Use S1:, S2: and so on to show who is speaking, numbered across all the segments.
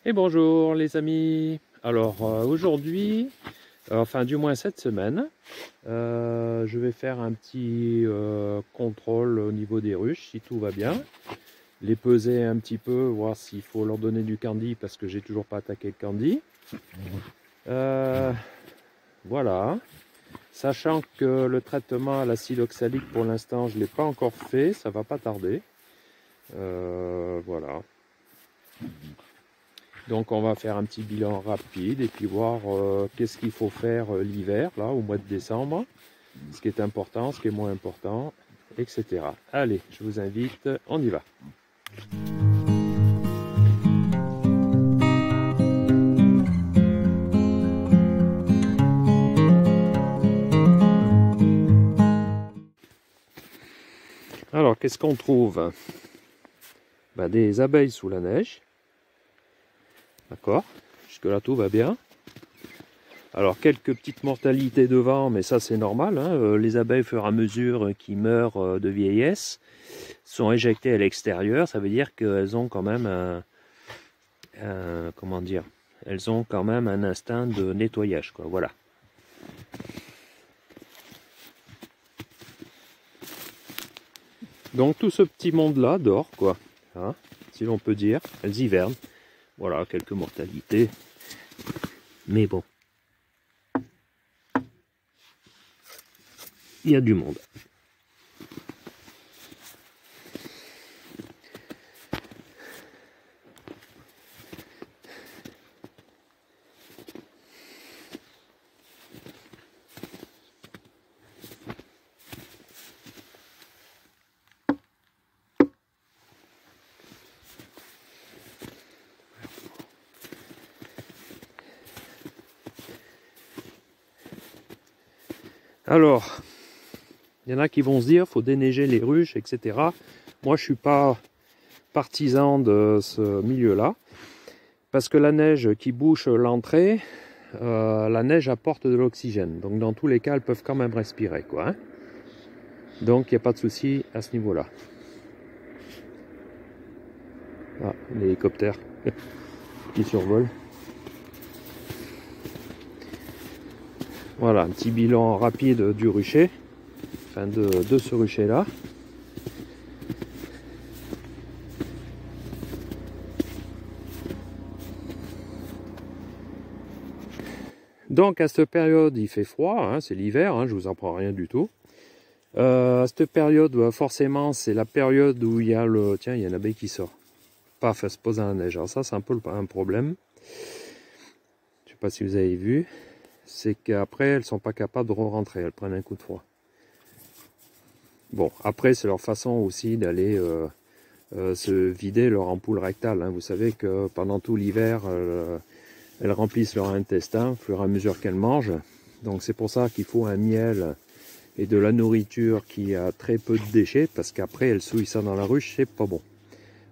S1: Et bonjour les amis. Alors aujourd'hui, enfin du moins cette semaine, je vais faire un petit contrôle au niveau des ruches, si tout va bien. Les peser un petit peu, voir s'il faut leur donner du candy parce que j'ai toujours pas attaqué le candy. Voilà. Sachant que le traitement à l'acide oxalique pour l'instant je ne l'ai pas encore fait, ça va pas tarder. Voilà. Donc on va faire un petit bilan rapide et puis voir qu'est-ce qu'il faut faire l'hiver, là, au mois de décembre. Ce qui est important, ce qui est moins important, etc. Allez, je vous invite, on y va. Alors, qu'est-ce qu'on trouve? Des abeilles sous la neige. D'accord, jusque-là tout va bien. Alors, quelques petites mortalités de vent, mais ça c'est normal. Hein. Les abeilles, au fur et à mesure qui meurent de vieillesse, sont éjectées à l'extérieur. Ça veut dire qu'elles ont quand même comment dire, elles ont quand même un instinct de nettoyage, quoi. Voilà. Donc tout ce petit monde-là dort, quoi. Hein, si l'on peut dire. Elles hivernent. Voilà, quelques mortalités. Mais bon. Il y a du monde. Alors, il y en a qui vont se dire, faut déneiger les ruches, etc. Moi, je suis pas partisan de ce milieu-là, parce que la neige qui bouche l'entrée, la neige apporte de l'oxygène. Donc, dans tous les cas, elles peuvent quand même respirer, quoi. Hein. Donc, il n'y a pas de souci à ce niveau-là. Ah, l'hélicoptère qui survole. Voilà, un petit bilan rapide du rucher, enfin de ce rucher-là. Donc à cette période, il fait froid, hein, c'est l'hiver, hein, je vous apprends rien du tout. À cette période, forcément, c'est la période où il y a le... Tiens, il y a une abeille qui sort. Paf, elle se pose dans la neige. Alors ça, c'est un peu un problème. Je ne sais pas si vous avez vu. C'est qu'après, elles ne sont pas capables de rentrer. Elles prennent un coup de froid. Bon, après, c'est leur façon aussi d'aller se vider leur ampoule rectale. Hein. Vous savez que pendant tout l'hiver, elles remplissent leur intestin au fur et à mesure qu'elles mangent. Donc c'est pour ça qu'il faut un miel et de la nourriture qui a très peu de déchets, parce qu'après elles souillent ça dans la ruche, c'est pas bon.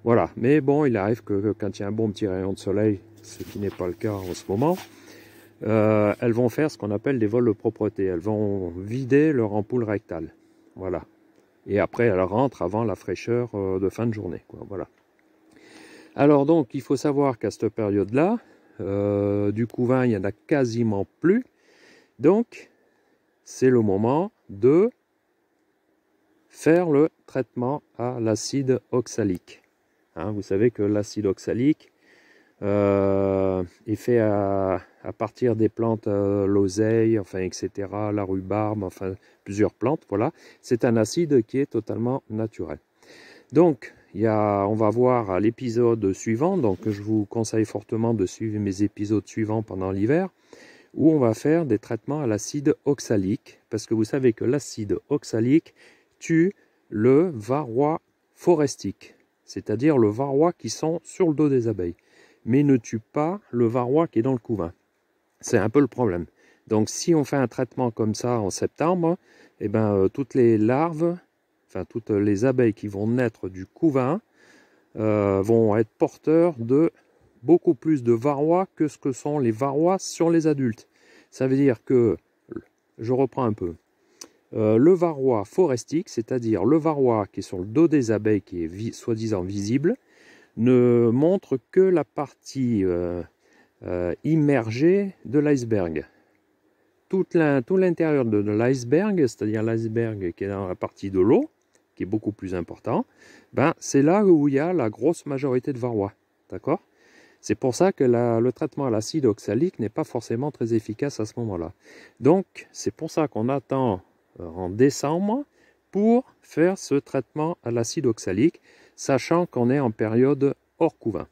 S1: Voilà, mais bon, il arrive que quand il y a un bon petit rayon de soleil, ce qui n'est pas le cas en ce moment, elles vont faire ce qu'on appelle des vols de propreté. Elles vont vider leur ampoule rectale. Voilà. Et après, elles rentrent avant la fraîcheur de fin de journée, quoi. Voilà. Alors donc, il faut savoir qu'à cette période-là, du couvain, il n'y en a quasiment plus. Donc, c'est le moment de faire le traitement à l'acide oxalique. Hein, vous savez que l'acide oxalique est fait à partir des plantes l'oseille, enfin, etc., la rhubarbe, enfin, plusieurs plantes, voilà. C'est un acide qui est totalement naturel. Donc, on va voir à l'épisode suivant, donc je vous conseille fortement de suivre mes épisodes suivants pendant l'hiver, où on va faire des traitements à l'acide oxalique, parce que vous savez que l'acide oxalique tue le varroa forestique, c'est-à-dire le varroa qui sont sur le dos des abeilles, mais ne tue pas le varroa qui est dans le couvain. C'est un peu le problème. Donc si on fait un traitement comme ça en septembre, eh ben, toutes les larves, enfin toutes les abeilles qui vont naître du couvain vont être porteurs de beaucoup plus de varroa que ce que sont les varrois sur les adultes. Ça veut dire que, je reprends un peu, le varroa forestique, c'est-à-dire le varroa qui est sur le dos des abeilles, qui est soi-disant visible, ne montre que la partie immergée de l'iceberg. Tout l'intérieur de l'iceberg, c'est-à-dire l'iceberg qui est dans la partie de l'eau, qui est beaucoup plus important, ben, c'est là où il y a la grosse majorité de varroa. D'accord? C'est pour ça que le traitement à l'acide oxalique n'est pas forcément très efficace à ce moment-là. Donc, c'est pour ça qu'on attend en décembre pour faire ce traitement à l'acide oxalique, sachant qu'on est en période hors couvain.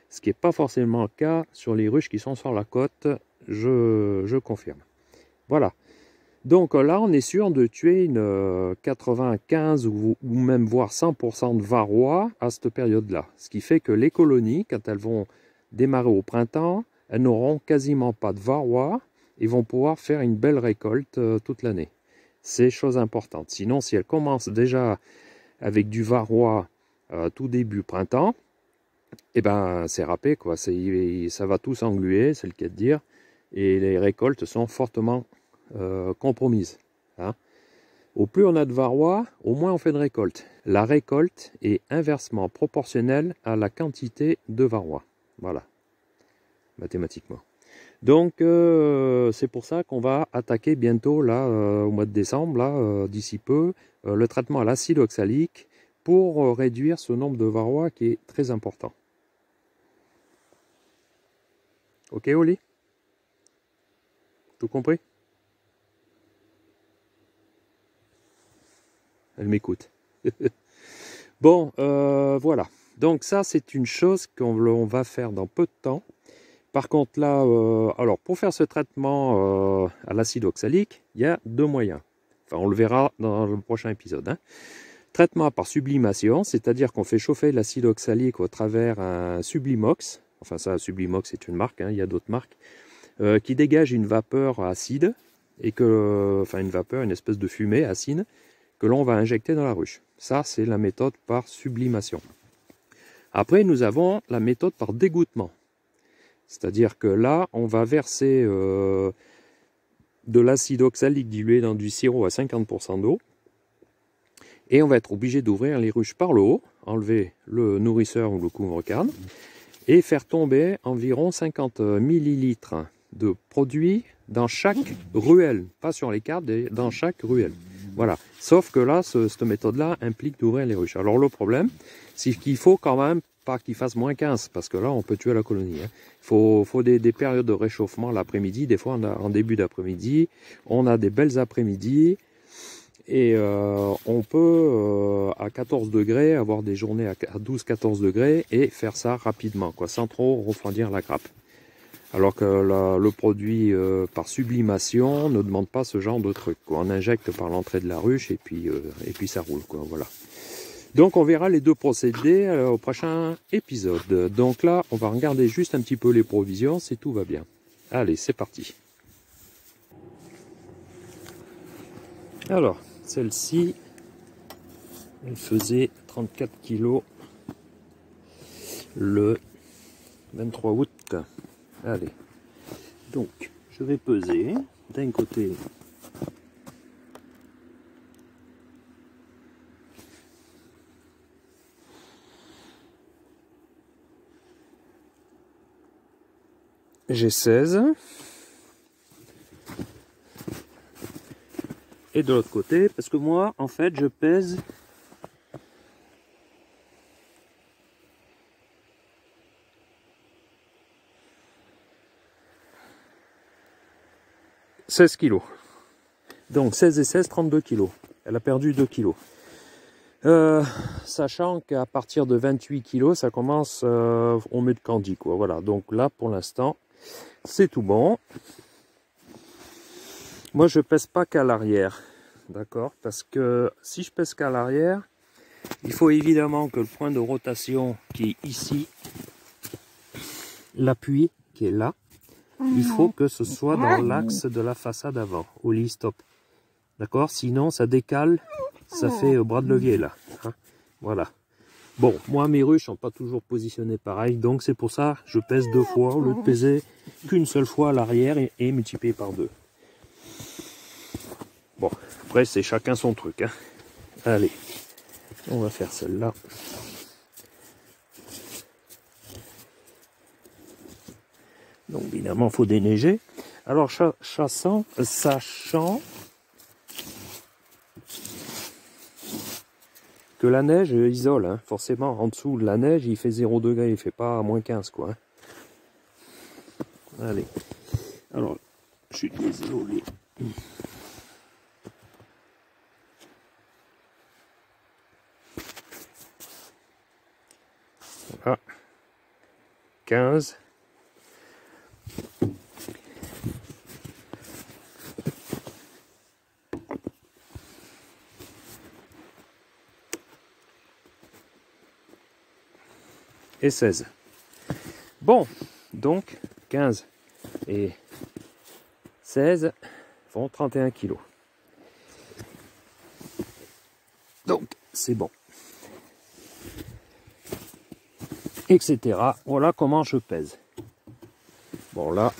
S1: Ce qui n'est pas forcément le cas sur les ruches qui sont sur la côte, je confirme. Voilà. Donc là, on est sûr de tuer une 95 ou même voire 100% de varroa à cette période-là. Ce qui fait que les colonies, quand elles vont démarrer au printemps, elles n'auront quasiment pas de varroa et vont pouvoir faire une belle récolte toute l'année. C'est chose importante. Sinon, si elles commencent déjà avec du varroa tout début printemps, eh ben c'est râpé, quoi. Ça va tout s'engluer, c'est le cas de dire, et les récoltes sont fortement compromises. Hein. Au plus on a de varroa, au moins on fait de récolte. La récolte est inversement proportionnelle à la quantité de varroa. Voilà, mathématiquement. Donc c'est pour ça qu'on va attaquer bientôt, là, au mois de décembre, là, d'ici peu, le traitement à l'acide oxalique pour réduire ce nombre de varroa qui est très important. Ok, Oli? Tout compris? Elle m'écoute. Bon, voilà. Donc ça, c'est une chose qu'on va faire dans peu de temps. Par contre, là, alors pour faire ce traitement à l'acide oxalique, il y a deux moyens. Enfin, on le verra dans le prochain épisode. Hein. Traitement par sublimation, c'est-à-dire qu'on fait chauffer l'acide oxalique au travers un Sublimox. Enfin, ça, Sublimox, c'est une marque, hein, il y a d'autres marques, qui dégage une vapeur acide, et que, enfin une vapeur, une espèce de fumée acide, que l'on va injecter dans la ruche. Ça, c'est la méthode par sublimation. Après, nous avons la méthode par dégouttement. C'est-à-dire que là, on va verser de l'acide oxalique dilué dans du sirop à 50% d'eau. Et on va être obligé d'ouvrir les ruches par le haut, enlever le nourrisseur ou le couvre-canne, et faire tomber environ 50 ml de produit dans chaque ruelle. Pas sur les cartes, dans chaque ruelle. Voilà. Sauf que là, cette méthode-là implique d'ouvrir les ruches. Alors le problème, c'est qu'il faut quand même pas qu'il fasse moins 15, parce que là, on peut tuer la colonie. Hein. Il faut des périodes de réchauffement l'après-midi. Des fois, en début d'après-midi, on a des belles après-midi. Et on peut, à 14 degrés, avoir des journées à 12-14 degrés et faire ça rapidement, quoi, sans trop refroidir la grappe. Alors que le produit par sublimation ne demande pas ce genre de truc, quoi. On injecte par l'entrée de la ruche et puis ça roule, quoi, voilà. Donc on verra les deux procédés au prochain épisode. Donc là, on va regarder juste un petit peu les provisions, si tout va bien. Allez, c'est parti. Alors, celle-ci, elle faisait 34 kg le 23 août. Allez, donc je vais peser d'un côté j'ai 16 et de l'autre côté, parce que moi en fait je pèse 16 kg. Donc 16 et 16, 32 kg. Elle a perdu 2 kg. Sachant qu'à partir de 28 kg, ça commence, on met de candy, quoi. Voilà, donc là pour l'instant, c'est tout bon. Moi je pèse pas qu'à l'arrière, d'accord, parce que si je pèse qu'à l'arrière, il faut évidemment que le point de rotation qui est ici, l'appui qui est là, il faut que ce soit dans l'axe de la façade avant, au lit stop, d'accord, sinon ça décale, ça fait bras de levier là, hein, voilà. Bon, moi mes ruches sont pas toujours positionnées pareil, donc c'est pour ça je pèse deux fois au lieu de peser qu'une seule fois à l'arrière et multiplier par deux. Bon, après c'est chacun son truc, hein. Allez, on va faire celle-là. évidemment, il faut déneiger. Alors, sachant que la neige isole, hein, forcément. En dessous de la neige, il fait 0 degré, il fait pas moins 15, quoi. Hein. Allez. Alors, je suis désolé. Voilà. 15. Et 16. Bon, donc 15 et 16 font 31 kilos. Donc, c'est bon. Etc. Voilà comment je pèse. Bon, là,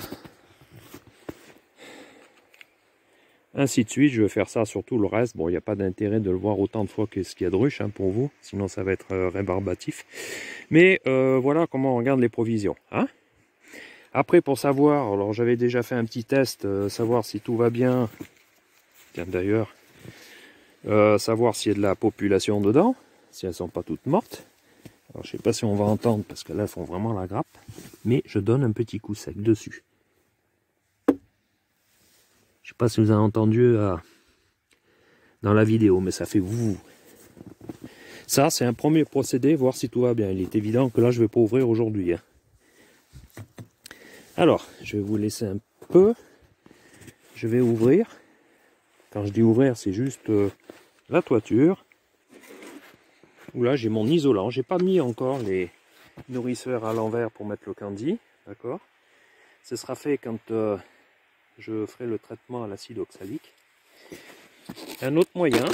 S1: ainsi de suite, je vais faire ça sur tout le reste. Bon, il n'y a pas d'intérêt de le voir autant de fois que ce qu'il y a de ruche hein, pour vous, sinon ça va être rébarbatif. Mais voilà comment on regarde les provisions. Hein. Après, pour savoir, alors j'avais déjà fait un petit test, savoir si tout va bien. Tiens, d'ailleurs, savoir s'il y a de la population dedans, si elles ne sont pas toutes mortes. Alors, je ne sais pas si on va entendre, parce que là, elles font vraiment la grappe. Mais je donne un petit coup sec dessus. Je ne sais pas si vous avez entendu dans la vidéo, mais ça fait vous. Ça, c'est un premier procédé, voir si tout va bien. Il est évident que là, je ne vais pas ouvrir aujourd'hui. Hein. Alors, je vais vous laisser un peu. Je vais ouvrir. Quand je dis ouvrir, c'est juste la toiture. Où là, j'ai mon isolant. J'ai pas mis encore les nourrisseurs à l'envers pour mettre le candy. D'accord. Ce sera fait quand je ferai le traitement à l'acide oxalique. Un autre moyen.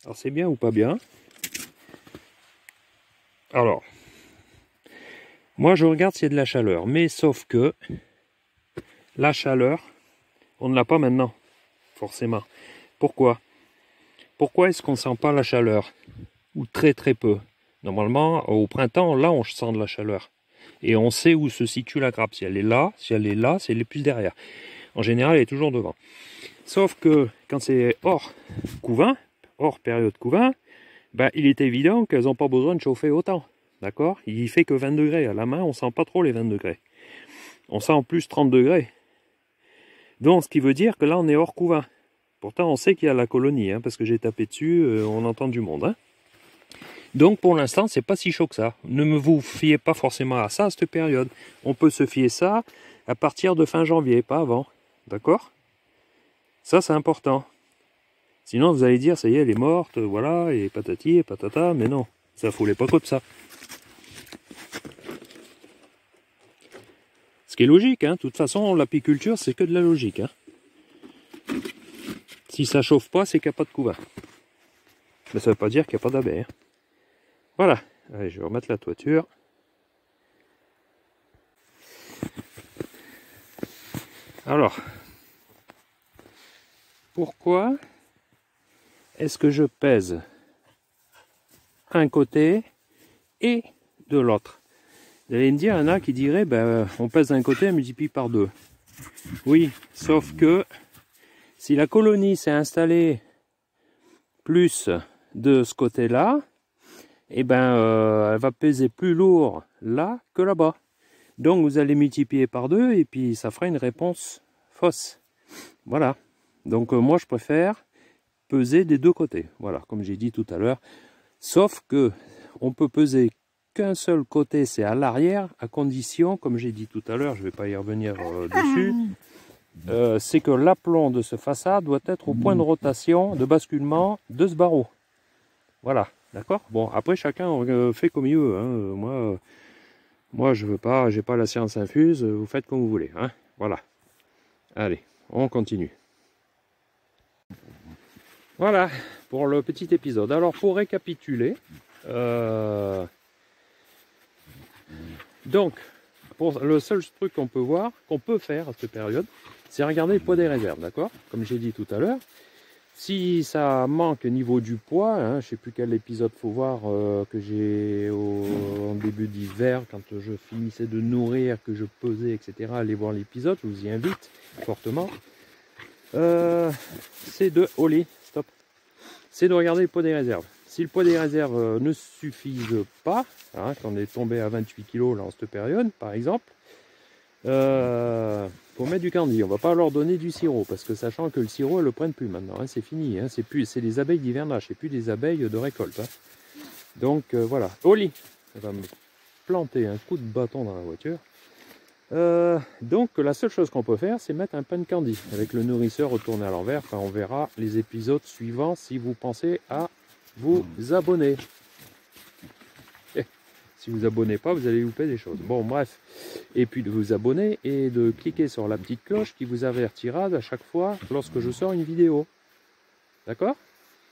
S1: Alors, c'est bien ou pas bien? Alors, moi, je regarde s'il y a de la chaleur. Mais sauf que la chaleur, on ne l'a pas maintenant, forcément. Pourquoi? Pourquoi est-ce qu'on ne sent pas la chaleur? Ou très très peu. Normalement, au printemps, là, on sent de la chaleur. Et on sait où se situe la grappe. Si elle est là, si elle est plus derrière. En général, elle est toujours devant. Sauf que quand c'est hors couvain, hors période couvain, ben, il est évident qu'elles n'ont pas besoin de chauffer autant. D'accord? Il fait que 20 degrés. À la main, on ne sent pas trop les 20 degrés. On sent en plus 30 degrés. Donc, ce qui veut dire que là, on est hors couvain. Pourtant, on sait qu'il y a la colonie, hein, parce que j'ai tapé dessus, on entend du monde. Hein. Donc, pour l'instant, c'est pas si chaud que ça. Ne vous fiez pas forcément à ça à cette période. On peut se fier ça à partir de fin janvier, pas avant. D'accord? Ça, c'est important. Sinon, vous allez dire, ça y est, elle est morte, voilà, et patati et patata, mais non, ça fout les pas comme ça. Ce qui est logique, hein. De toute façon, l'apiculture, c'est que de la logique. Hein. Si ça chauffe pas, c'est qu'il n'y a pas de couvain. Mais ça ne veut pas dire qu'il n'y a pas d'abeilles. Hein. Voilà, allez, je vais remettre la toiture. Alors, pourquoi est-ce que je pèse un côté et de l'autre? Vous allez me dire, il y en a qui diraient, ben, on pèse d'un côté et on multiplie par 2. Oui, sauf que si la colonie s'est installée plus de ce côté-là, eh ben, elle va peser plus lourd là que là-bas. Donc vous allez multiplier par 2 et puis ça fera une réponse fausse. Voilà. Donc moi je préfère peser des deux côtés. Voilà, comme j'ai dit tout à l'heure. Sauf que on peut peser qu'un seul côté, c'est à l'arrière, à condition, comme j'ai dit tout à l'heure, je ne vais pas y revenir dessus, c'est que l'aplomb de ce façade doit être au point de rotation, de basculement de ce barreau. Voilà, d'accord? Bon, après chacun fait comme il veut. Hein. Moi je veux pas, j'ai pas la science infuse, vous faites comme vous voulez. Hein. Voilà. Allez, on continue. Voilà pour le petit épisode. Alors pour récapituler, donc pour le seul truc qu'on peut voir, qu'on peut faire à cette période, c'est regarder le poids des réserves, d'accord? Comme j'ai dit tout à l'heure, Si ça manque au niveau du poids, hein, je sais plus quel épisode faut voir que j'ai en début d'hiver, quand je finissais de nourrir, que je pesais, etc. Allez voir l'épisode, je vous y invite fortement. C'est de stop. C'est de regarder le poids des réserves. Si le poids des réserves ne suffise pas, hein, quand on est tombé à 28 kg là, en cette période, par exemple, faut mettre du candy. On va pas leur donner du sirop, parce que sachant que le sirop, elles le prennent plus maintenant, hein, c'est fini. Hein, c'est des abeilles d'hivernage, c'est plus des abeilles de récolte. Hein. Donc voilà. Oli, elle va me planter un coup de bâton dans la voiture. Donc la seule chose qu'on peut faire, c'est mettre un pain de candy avec le nourrisseur retourné à l'envers. Enfin, on verra les épisodes suivants si vous pensez à vous abonner. Si vous abonnez pas, vous allez louper des choses. Bon, bref. Et puis de vous abonner et de cliquer sur la petite cloche qui vous avertira à chaque fois lorsque je sors une vidéo. D'accord?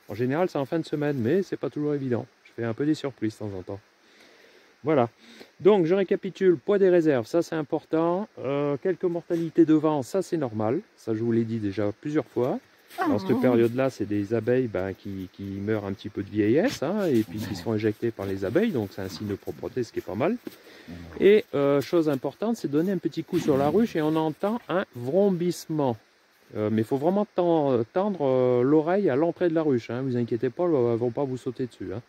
S1: En général, c'est en fin de semaine, mais c'est pas toujours évident. Je fais un peu des surprises de temps en temps. Voilà. Donc, je récapitule. Poids des réserves, ça c'est important. Quelques mortalités de vent, ça c'est normal. Ça, je vous l'ai dit déjà plusieurs fois. Dans cette période-là, c'est des abeilles qui meurent un petit peu de vieillesse, hein, et puis qui sont éjectées par les abeilles, donc c'est un signe de propreté, ce qui est pas mal. Et chose importante, c'est donner un petit coup sur la ruche et on entend un vrombissement. Mais il faut vraiment tendre l'oreille à l'entrée de la ruche, hein, vous inquiétez pas, elles ne vont pas vous sauter dessus. Hein.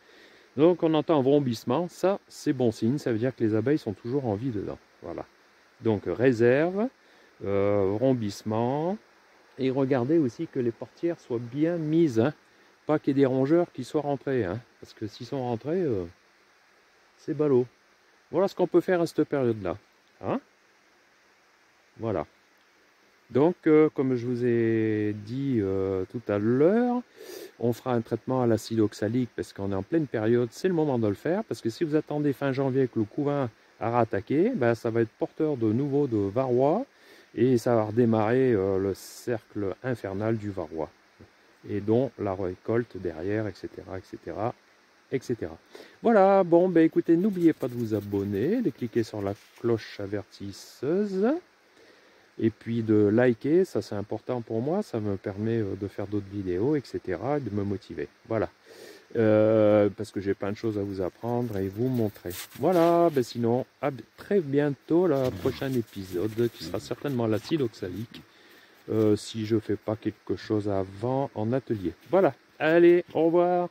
S1: Donc on entend un vrombissement, ça c'est bon signe, ça veut dire que les abeilles sont toujours en vie dedans. Voilà. Donc réserve, vrombissement. Et regardez aussi que les portières soient bien mises, hein. Pas qu'il y ait des rongeurs qui soient rentrés, hein. Parce que s'ils sont rentrés, c'est ballot. Voilà ce qu'on peut faire à cette période-là. Hein, voilà. Donc, comme je vous ai dit tout à l'heure, on fera un traitement à l'acide oxalique parce qu'on est en pleine période, c'est le moment de le faire. Parce que si vous attendez fin janvier que le couvain a rattaqué, ben, ça va être porteur de nouveau de varroa. Et ça va redémarrer le cercle infernal du varroa. Et dont la récolte derrière, etc., etc., etc. Voilà, bon, ben écoutez, n'oubliez pas de vous abonner, de cliquer sur la cloche avertisseuse, et puis de liker, ça c'est important pour moi, ça me permet de faire d'autres vidéos, etc., et de me motiver. Voilà. Parce que j'ai plein de choses à vous apprendre et vous montrer. Voilà, ben sinon, à très bientôt le prochain épisode qui sera certainement l'acide oxalique si je fais pas quelque chose avant en atelier. Voilà, allez, au revoir.